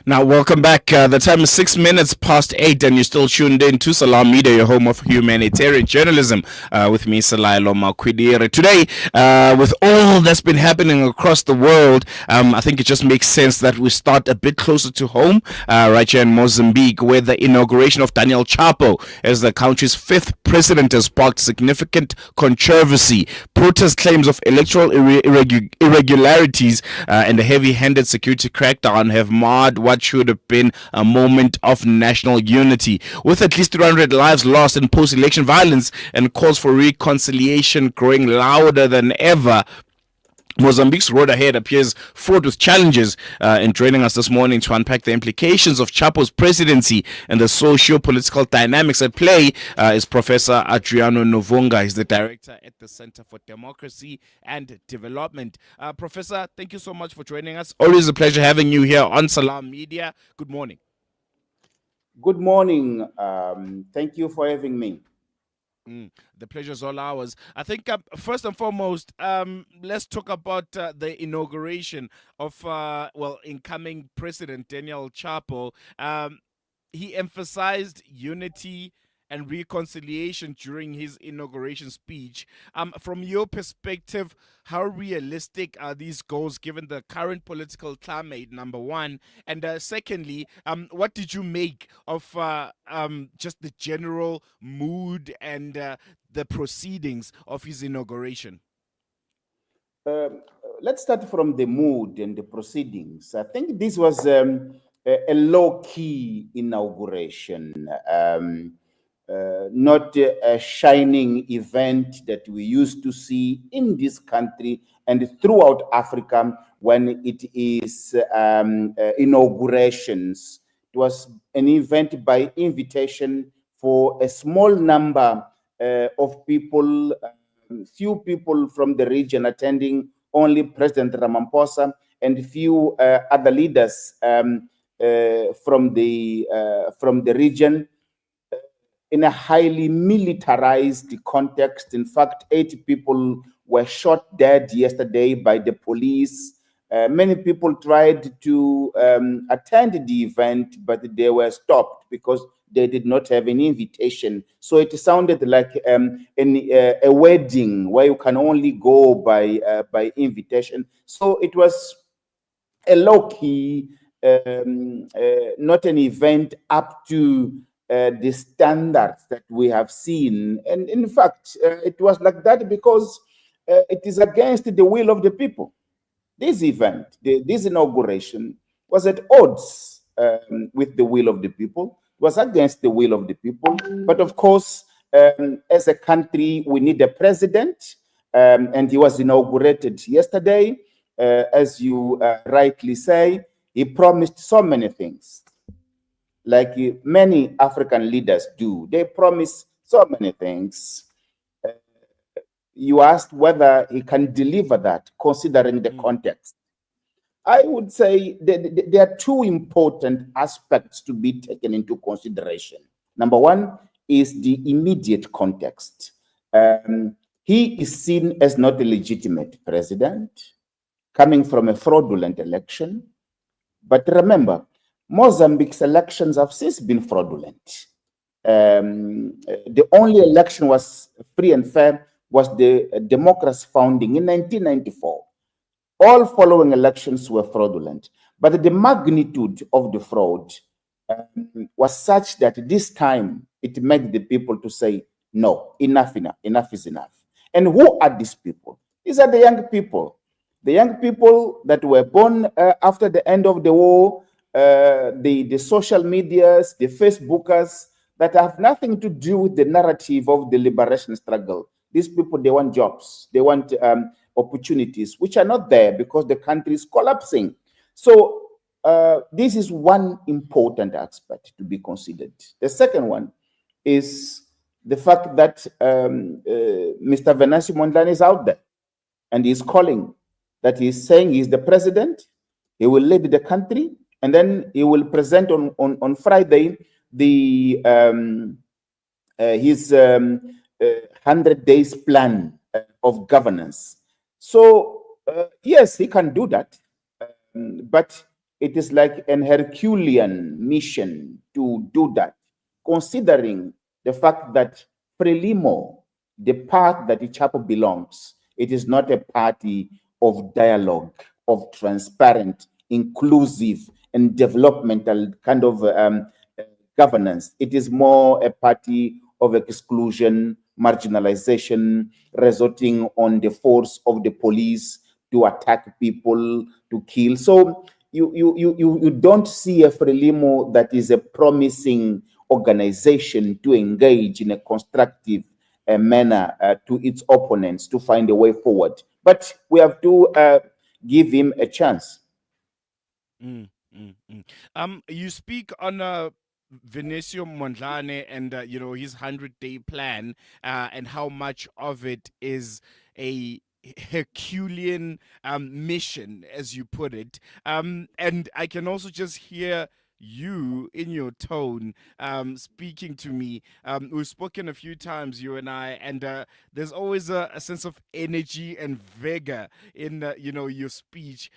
Now, welcome back. The time is 6 minutes past 8, and you're still tuned in to Salam Media, your home of humanitarian journalism, with me, Salailo Makwidire. Today, with all that's been happening across the world, I think it just makes sense that we start a bit closer to home, right here in Mozambique, where the inauguration of Daniel Chapo as the country's fifth president has sparked significant controversy. Protest claims of electoral irregularities and a heavy-handed security crackdown have marred what should have been a moment of national unity. With at least 300 lives lost in post-election violence and calls for reconciliation growing louder than ever, Mozambique's road ahead appears fraught with challenges. And joining us this morning to unpack the implications of Chapo's presidency and the socio-political dynamics at play is Professor Adriano Nuvunga. He's the director at the Center for Democracy and Development. Professor, thank you so much for joining us. Always a pleasure having you here on Salam Media. Good morning. Good morning. Thank you for having me. The pleasure is all ours. I think first and foremost, let's talk about the inauguration of incoming President Daniel Chapo. He emphasized unity and reconciliation during his inauguration speech. From your perspective, how realistic are these goals given the current political climate, number one? And secondly, what did you make of just the general mood and the proceedings of his inauguration? Let's start from the mood and the proceedings. I think this was a low-key inauguration. Not a shining event that we used to see in this country and throughout Africa when it is inaugurations. It was an event by invitation for a small number of people, few people from the region attending, only President Ramaphosa and few other leaders from the region. In a highly militarized context. In fact, 8 people were shot dead yesterday by the police. Many people tried to attend the event, but they were stopped because they did not have an invitation. So it sounded like a wedding where you can only go by invitation. So it was a low-key, not an event up to the standards that we have seen. And in fact, it was like that because it is against the will of the people. This event, this inauguration, was at odds with the will of the people, was against the will of the people. But of course, as a country, we need a president, and he was inaugurated yesterday. As you rightly say, he promised so many things. Like many African leaders do. They promise so many things. You asked whether he can deliver that, considering the context. I would say that there are 2 important aspects to be taken into consideration. Number one is the immediate context. He is seen as not a legitimate president, coming from a fraudulent election. But remember, Mozambique's elections have since been fraudulent. The only election was free and fair was the democracy founding in 1994. All following elections were fraudulent, but the magnitude of the fraud was such that this time it made the people to say, no, enough is enough. And who are these people? These are the young people. The young people that were born after the end of the war, the social medias, the Facebookers that have nothing to do with the narrative of the liberation struggle. These people, they want jobs. They want opportunities, which are not there because the country is collapsing. So this is one important aspect to be considered. The second one is the fact that Mr. Venancio Mondlane is out there and he's calling, that he's saying he's the president, he will lead the country, and then he will present on Friday the his 100 days plan of governance. So yes, he can do that, but it is like an Herculean mission to do that, considering the fact that Frelimo, the path that Ichapo belongs, it is not a party of dialogue, of transparent, inclusive, and developmental kind of governance. It is more a party of exclusion, marginalization, resorting on the force of the police to attack people, to kill. So you don't see a Frelimo that is a promising organization to engage in a constructive manner to its opponents to find a way forward. But we have to give him a chance. You speak on Vinicio Mondlane and his 100-day plan, and how much of it is a Herculean mission, as you put it. And I can also just hear you in your tone speaking to me. We've spoken a few times, you and I, and there's always a sense of energy and vigor in your speech.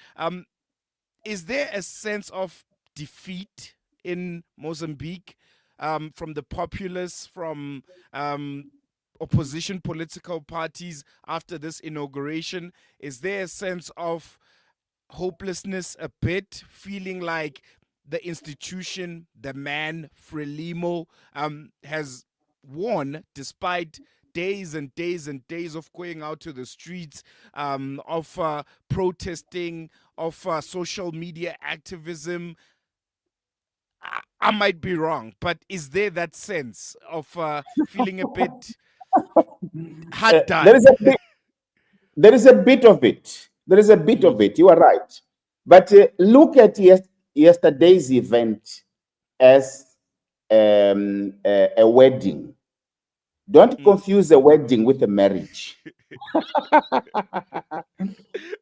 Is there a sense of defeat in Mozambique from the populace, from opposition political parties after this inauguration? Is there a sense of hopelessness a bit, feeling like the institution, the man, Frelimo, has won despite days and days and days of going out to the streets, of protesting, of social media activism? I might be wrong, but is there that sense of feeling a bit hard There is done? a bit, there is a bit of it. There is a bit of it. You are right. But look at yesterday's event as a wedding. Don't confuse a wedding with a marriage.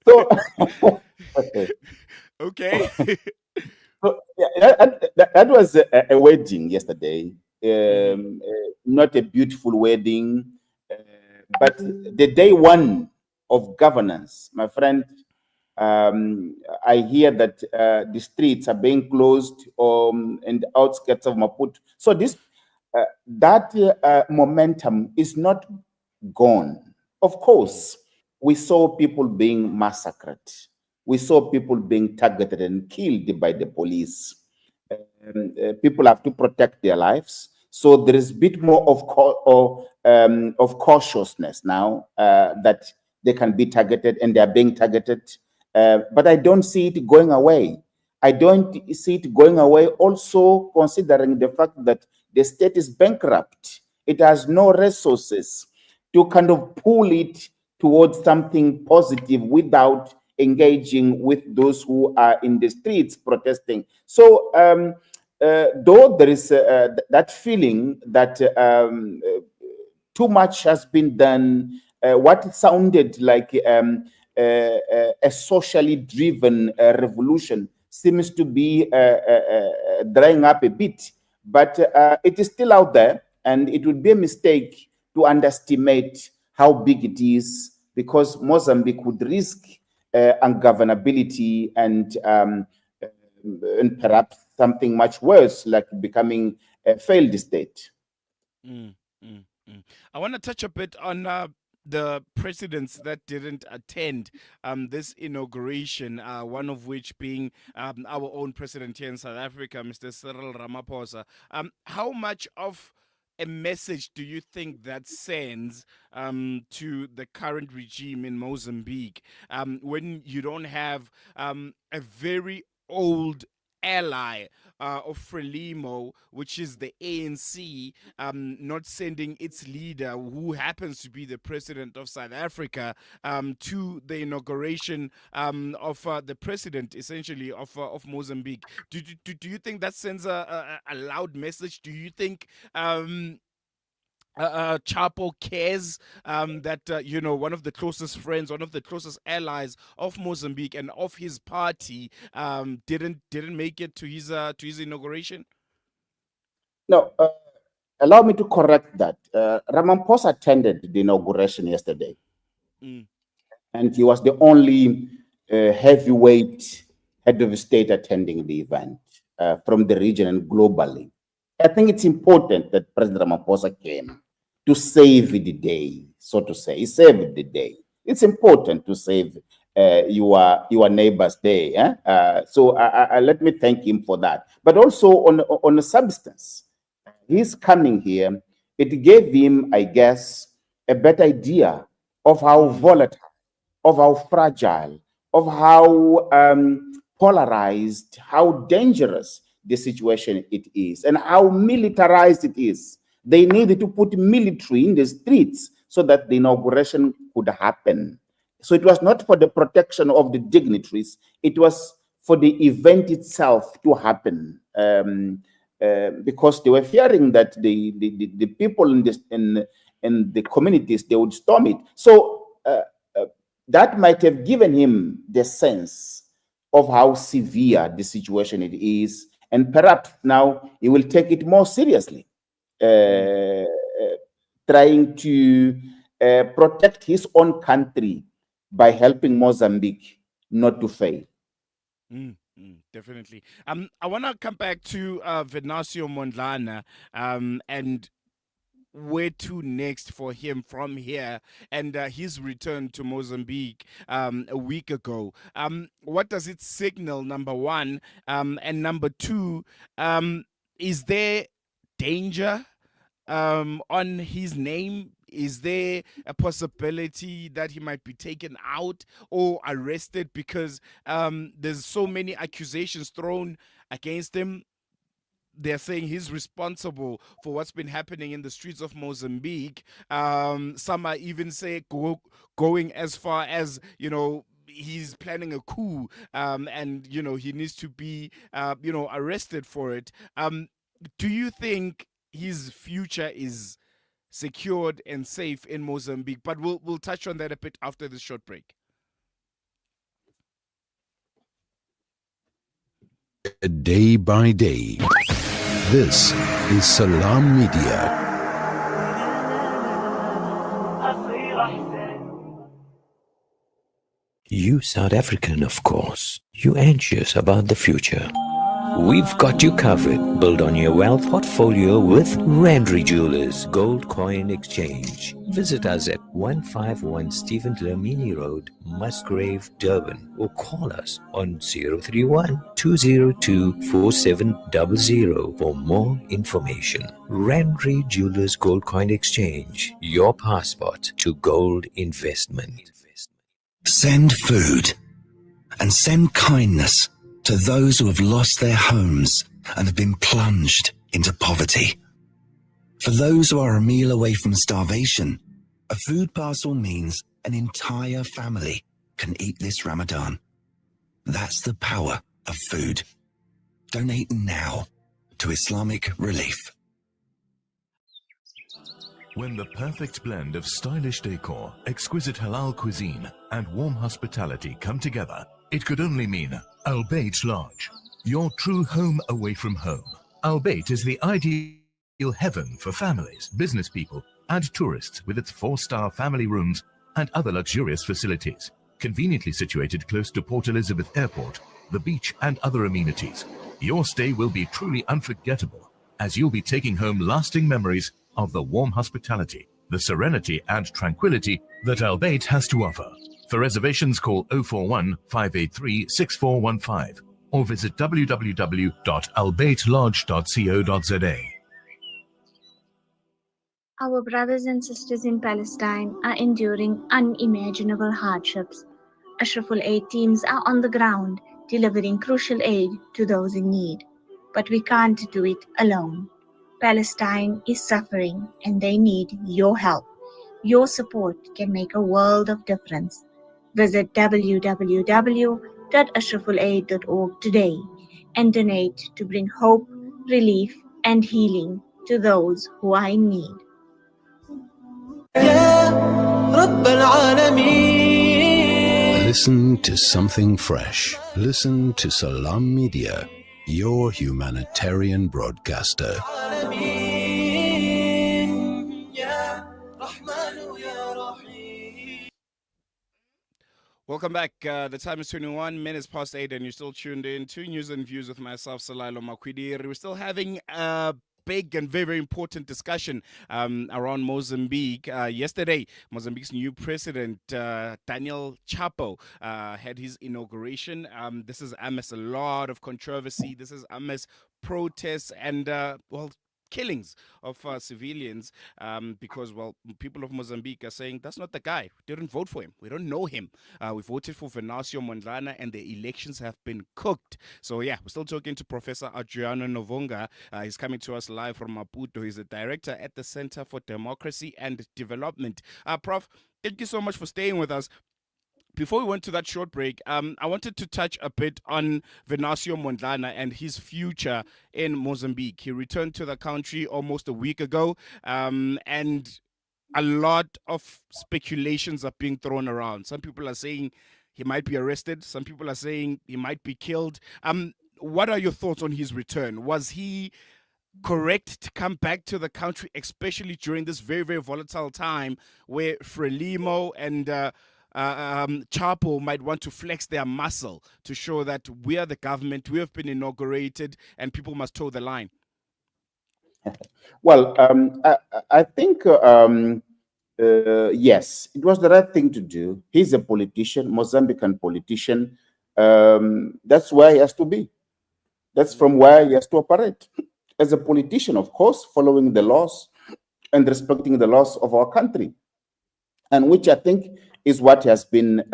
So, Okay. so yeah, that was a wedding yesterday. Not a beautiful wedding, but the day one of governance, my friend. I hear that the streets are being closed in the outskirts of Maputo. So that momentum is not gone. Of course, we saw people being massacred. We saw people being targeted and killed by the police. People have to protect their lives. So there is a bit more of cautiousness now that they can be targeted and they are being targeted. But I don't see it going away. I don't see it going away also considering the fact that the state is bankrupt. It has no resources to kind of pull it towards something positive without engaging with those who are in the streets protesting. So, though there is that feeling that too much has been done, what sounded like a socially driven revolution seems to be drying up a bit, but it is still out there, and it would be a mistake to underestimate how big it is, because Mozambique would risk ungovernability and perhaps something much worse, like becoming a failed state. Mm, mm, mm. I want to touch a bit on the presidents that didn't attend this inauguration, one of which being our own president here in South Africa, Mr. Cyril Ramaphosa. How much of a message do you think that sends to the current regime in Mozambique when you don't have a very old ally of Frelimo, which is the ANC, not sending its leader, who happens to be the president of South Africa, to the inauguration of the president, essentially, of Mozambique? Do you think that sends a loud message? Do you think Chapo cares that one of the closest friends, one of the closest allies of Mozambique and of his party didn't make it to his inauguration? No, allow me to correct that. Ramaphosa attended the inauguration yesterday, Mm. and he was the only heavyweight head of state attending the event from the region and globally. I think it's important that President Ramaphosa came to save the day, so to say. He saved the day. It's important to save your neighbor's day. So let me thank him for that. But also on the substance, his coming here, it gave him, I guess, a better idea of how volatile, of how fragile, of how polarized, how dangerous the situation it is, and how militarized it is. They needed to put military in the streets so that the inauguration could happen. So it was not for the protection of the dignitaries, it was for the event itself to happen. Because they were fearing that the people in the communities, they would storm it. So that might have given him the sense of how severe the situation it is, and perhaps now he will take it more seriously, trying to protect his own country by helping Mozambique not to fail. Definitely. I want to come back to Venancio Mondlane and where to next for him from here and his return to Mozambique a week ago. What does it signal, number one? And number two, is there danger on his name? Is there a possibility that he might be taken out or arrested because there's so many accusations thrown against him? They're saying he's responsible for what's been happening in the streets of Mozambique. Some are even say going as far as, he's planning a coup and, he needs to be, arrested for it. Do you think his future is secured and safe in Mozambique? But we'll touch on that a bit after this short break. Day by day. This is Salam Media. You South African, of course. You anxious about the future. We've got you covered. Build on your wealth portfolio with Randry Jewelers Gold Coin Exchange. Visit us at 151 Stephen Dlamini Road, Musgrave, Durban, or call us on 031-202-4700 for more information. Randry Jewelers Gold Coin Exchange, your passport to gold investment. Send food and send kindness to those who have lost their homes and have been plunged into poverty. For those who are a meal away from starvation, a food parcel means an entire family can eat this Ramadan. That's the power of food. Donate now to Islamic Relief. When the perfect blend of stylish decor, exquisite halal cuisine, and warm hospitality come together, it could only mean Al Bayt Lodge, your true home away from home. Al Bayt is the ideal heaven for families, business people, and tourists with its 4-star family rooms and other luxurious facilities. Conveniently situated close to Port Elizabeth Airport, the beach, and other amenities, your stay will be truly unforgettable as you'll be taking home lasting memories of the warm hospitality, the serenity and tranquility that Al Bayt has to offer. For reservations, call 041 583 6415 or visit www.albaytlodge.co.za. Our brothers and sisters in Palestine are enduring unimaginable hardships. Ashraful Aid teams are on the ground delivering crucial aid to those in need. But we can't do it alone. Palestine is suffering and they need your help. Your support can make a world of difference. Visit www.ashrafulaid.org today and donate to bring hope, relief, and healing to those who are in need. Listen to something fresh. Listen to Salam Media, your humanitarian broadcaster. Welcome back. The time is 21 minutes past 8, and you're still tuned in to News and Views with myself, Salailo Makwidiri. We're still having a big and very, very important discussion around Mozambique. Yesterday, Mozambique's new president, Daniel Chapo, had his inauguration. This is amidst a lot of controversy. This is amidst protests and, killings of civilians because, well, people of Mozambique are saying that's not the guy. We didn't vote for him. We don't know him. We voted for Venancio Mondlane and the elections have been cooked. So, yeah, we're still talking to Professor Adriano Nuvunga. He's coming to us live from Maputo. He's a director at the Center for Democracy and Development. Prof, thank you so much for staying with us. Before we went to that short break, I wanted to touch a bit on Venancio Mondlane and his future in Mozambique. He returned to the country almost a week ago, and a lot of speculations are being thrown around. Some people are saying he might be arrested. Some people are saying he might be killed. What are your thoughts on his return? Was he correct to come back to the country, especially during this very, very volatile time where Frelimo and Chapo might want to flex their muscle to show that we are the government, we have been inaugurated, and people must toe the line? Well, I think, yes, it was the right thing to do. He's a politician, Mozambican politician. That's where he has to be. That's from where he has to operate. As a politician, of course, following the laws and respecting the laws of our country, and which I think is what he has been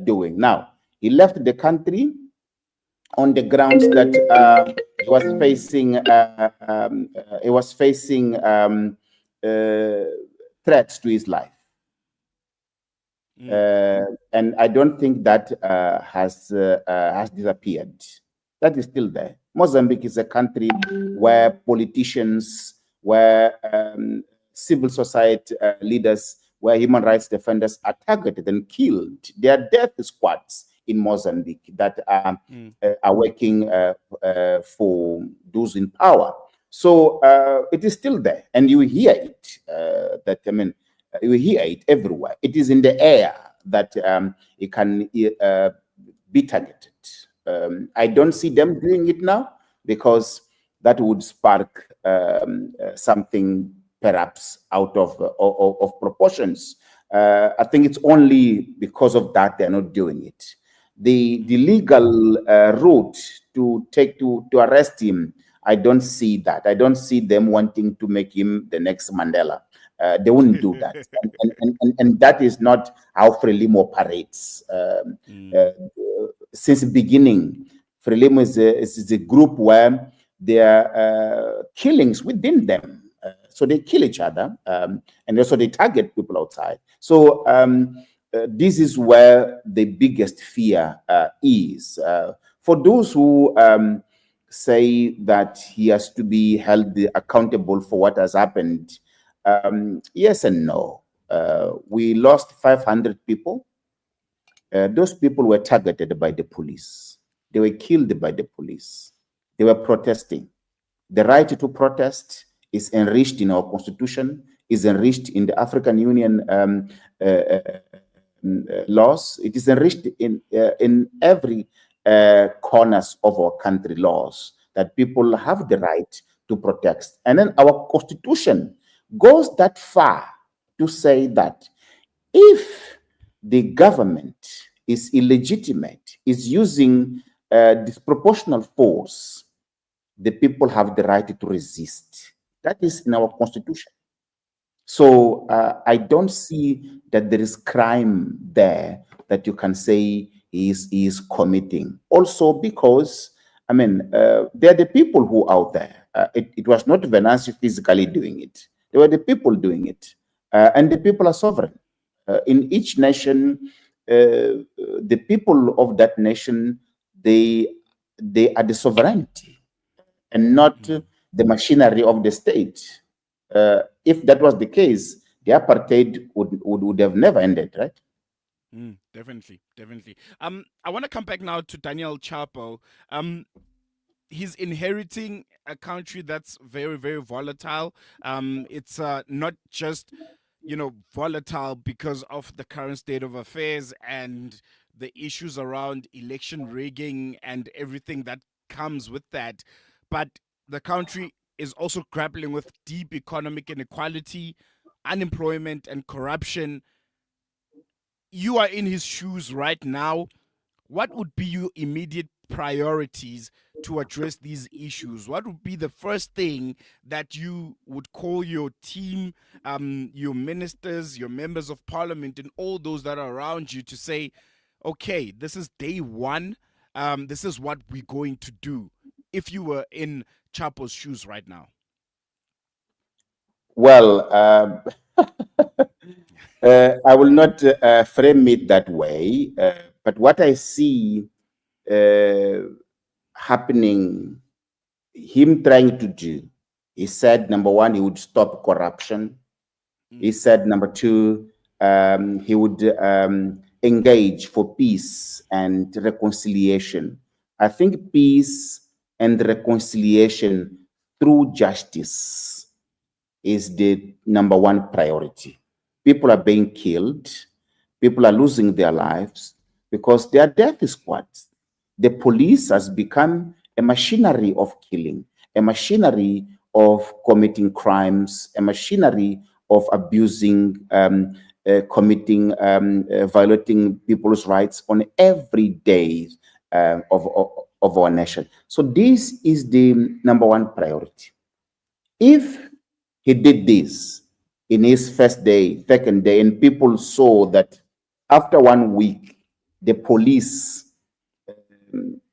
doing. Now, he left the country on the grounds that he was facing threats to his life. And I don't think that has disappeared. That is still there. Mozambique is a country where politicians, where civil society leaders, where human rights defenders are targeted and killed. There are death squads in Mozambique that are working for those in power. So it is still there, and you hear it. You hear it everywhere. It is in the air that it can be targeted. I don't see them doing it now because that would spark something perhaps out of proportions. I think it's only because of that they're not doing it. The legal route to arrest him, I don't see that. I don't see them wanting to make him the next Mandela. They wouldn't do that, and that is not how Frelimo operates. Since the beginning, Frelimo is a group where there are killings within them. So they kill each other, and also they target people outside. So this is where the biggest fear is. For those who say that he has to be held accountable for what has happened, yes and no. We lost 500 people. Those people were targeted by the police. They were killed by the police. They were protesting. The right to protest is enriched in our constitution, is enriched in the African Union laws. It is enriched in every corners of our country laws that people have the right to protest. And then our constitution goes that far to say that if the government is illegitimate, is using disproportional force, the people have the right to resist. That is in our constitution. So I don't see that there is crime there that you can say he is committing. Also because, I mean, there are the people who are out there. It was not Venancio physically doing it. There were the people doing it. And the people are sovereign. In each nation, the people of that nation, they are the sovereignty and not the machinery of the state. If that was the case, the apartheid would have never ended, right? Definitely. I want to come back now to Daniel Chapo. He's inheriting a country that's very, very volatile. It's not just volatile because of the current state of affairs and the issues around election rigging and everything that comes with that. But the country is also grappling with deep economic inequality, unemployment, and corruption. You are in his shoes right now. What would be your immediate priorities to address these issues? What would be the first thing that you would call your team, your ministers, your members of parliament, and all those that are around you to say, okay, this is day one. This is what we're going to do if you were in Chapo's shoes right now? Well, I will not frame it that way, but what I see uh, happening, him trying to do, he said, number one, he would stop corruption. He said, number two, he would engage for peace and reconciliation. I think peace and reconciliation through justice is the number one priority. People are being killed, people are losing their lives because they are death squads. The police has become a machinery of killing, a machinery of committing crimes, a machinery of abusing, committing, violating people's rights on every day of our nation. So this is the number one priority. If he did this in his first day, second day, and people saw that after 1 week, the police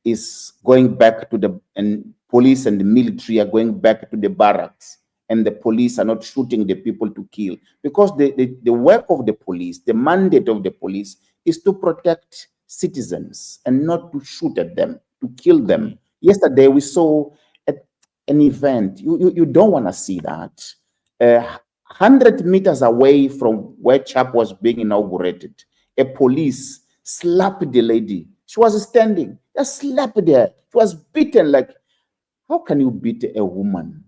is going back to the, and police and the military are going back to the barracks, and the police are not shooting the people to kill. Because the work of the police, the mandate of the police is to protect citizens and not to shoot at them, to kill them. Yesterday, we saw an event. You don't want to see that. 100 meters away from where Chap was being inaugurated, a police slapped the lady. She was standing, just slapped her. She was beaten. Like, how can you beat a woman?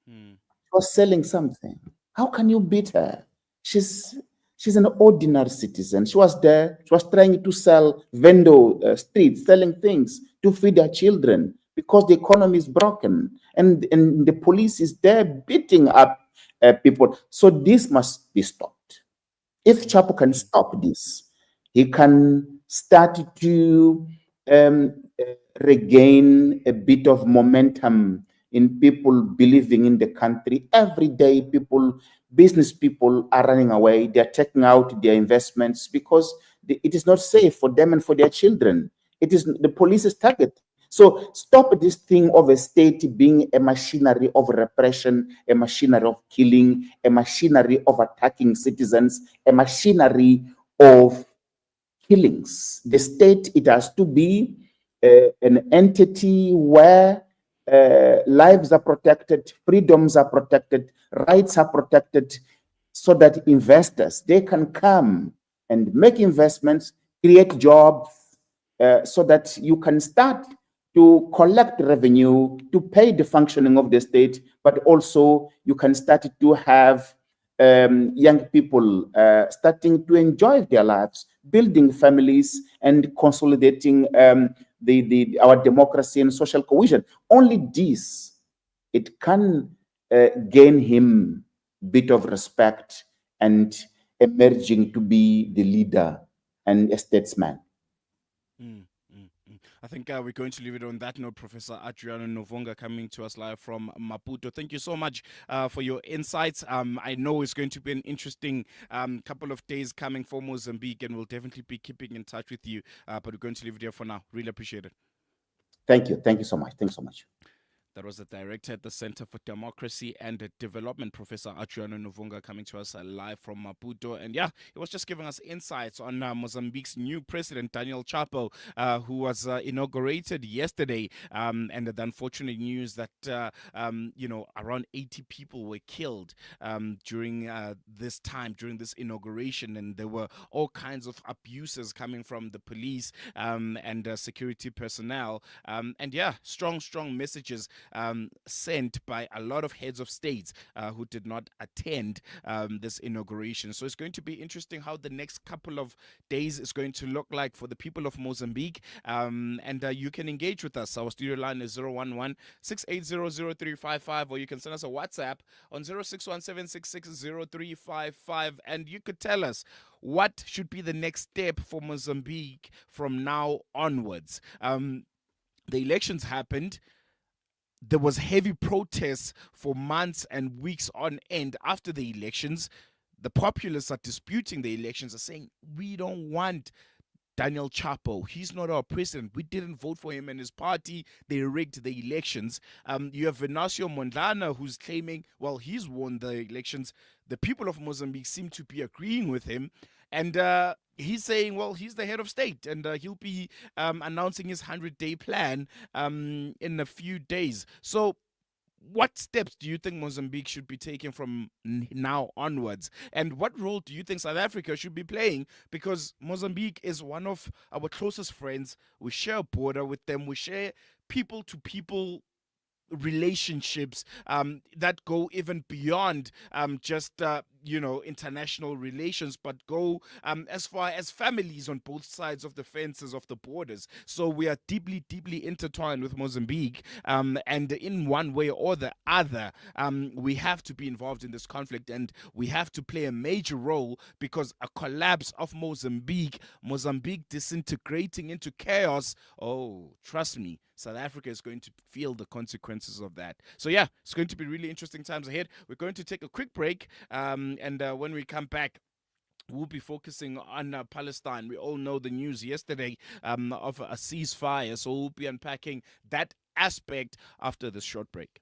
She was selling something. How can you beat her? She's she's an ordinary citizen. She was there. She was trying to sell vendor streets, selling things to feed her children because the economy is broken, and the police is there beating up people. So this must be stopped. If Chapo can stop this, he can start to regain a bit of momentum in people believing in the country. Every day, business people are running away. They're taking out their investments because it is not safe for them and for their children. It is the police's target. So stop this thing of a state being a machinery of repression, a machinery of killing, a machinery of attacking citizens, a machinery of killings. The state, it has to be an entity where lives are protected, freedoms are protected, rights are protected, so that investors, they can come and make investments, create jobs, so that you can start to collect revenue to pay the functioning of the state, but also you can start to have young people starting to enjoy their lives, building families, and consolidating our democracy and social cohesion. Only this, it can gain him a bit of respect and emerging to be the leader and a statesman. Mm, mm, mm. I think we're going to leave it on that note. Professor Adriano Nuvunga coming to us live from Maputo. Thank you so much for your insights. I know it's going to be an interesting couple of days coming for Mozambique, and we'll definitely be keeping in touch with you. But we're going to leave it here for now. Really appreciate it. Thank you. Thank you so much. Thanks so much. That was the director at the Center for Democracy and Development, Professor Adriano Nuvunga, coming to us live from Maputo. And yeah, he was just giving us insights on Mozambique's new president, Daniel Chapo, who was inaugurated yesterday. And the unfortunate news that, around 80 people were killed during this time, during this inauguration. And there were all kinds of abuses coming from the police and security personnel. And yeah, strong messages sent by a lot of heads of states who did not attend this inauguration. So it's going to be interesting how the next couple of days is going to look like for the people of Mozambique. And you can engage with us. Our studio line is 011 680 or you can send us a WhatsApp on 0617660355, and you could tell us what should be the next step for Mozambique from now onwards. The elections happened. There was heavy protests for months and weeks on end after the elections. The populists are disputing the elections, are saying, we don't want Daniel Chapo. He's not our president. We didn't vote for him and his party. They rigged the elections. You have Venancio Mondlane, who's claiming, well, he's won the elections. The people of Mozambique seem to be agreeing with him. And he's saying, well, he's the head of state, and he'll be announcing his 100-day plan in a few days. So what steps do you think Mozambique should be taking from now onwards? And what role do you think South Africa should be playing? Because Mozambique is one of our closest friends. We share a border with them. We share people-to-people relationships that go even beyond just international relations, but go as far as families on both sides of the fences of the borders. So we are deeply intertwined with Mozambique, and in one way or the other, we have to be involved in this conflict, and we have to play a major role, because a collapse of Mozambique disintegrating into chaos, oh, trust me, South Africa is going to feel the consequences of that. So yeah, it's going to be really interesting times ahead. We're going to take a quick break, and when we come back, we'll be focusing on Palestine. We all know the news yesterday of a ceasefire, so we'll be unpacking that aspect after this short break.